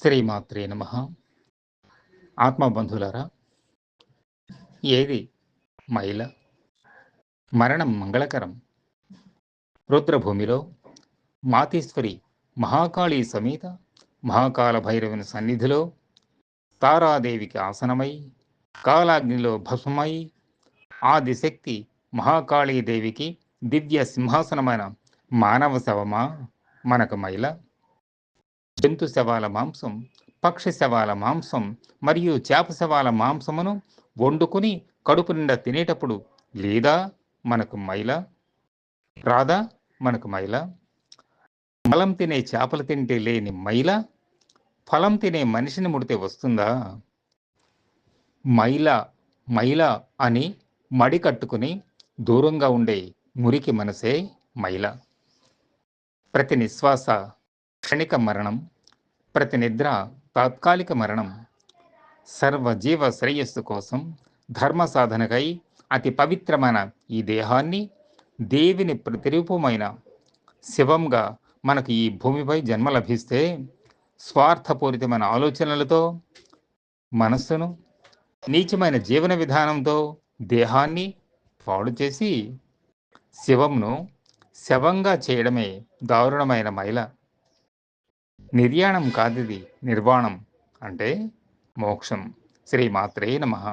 శ్రీమాత్రే నమః. ఆత్మబంధులారా, ఏది మైల? మరణం మంగళకరం. రుద్రభూమిలో మాతేశ్వరి మహాకాళీ సమేత మహాకాల భైరవుని సన్నిధిలో తారాదేవికి ఆసనమై కాలాగ్నిలో భస్మమై ఆదిశక్తి మహాకాళీదేవికి దివ్య సింహాసనమైన మానవ శవమా మనకు మైల? జంతు శవాల మాంసం, పక్షి శవాల మాంసం మరియు చేప శవాల మాంసమును వండుకుని కడుపు నిండా తినేటప్పుడు లేదా మనకు మైల? రాదా మనకు మైల? మలం తినే చేపలు తింటే లేని మైల ఫలం తినే మనిషిని ముడితే వస్తుందా? మైల మైల అని మడి కట్టుకుని దూరంగా ఉండే మురికి మనసే మైల. ప్రతి నిశ్వాస క్షణిక మరణం, ప్రతి నిద్ర తాత్కాలిక మరణం. సర్వజీవ శ్రేయస్సు కోసం ధర్మ సాధనకై అతి పవిత్రమైన ఈ దేహాన్ని దేవిని ప్రతిరూపమైన శివంగా మనకు ఈ భూమిపై జన్మ లభిస్తే స్వార్థపూరితమైన ఆలోచనలతో మనస్సును, నీచమైన జీవన విధానంతో దేహాన్ని పాడు చేసి శివంను శవంగా చేయడమే దారుణమైన మైల. నిర్యాణం కాదిది, నిర్వాణం అంటే మోక్షం. శ్రీమాత్రే నమః.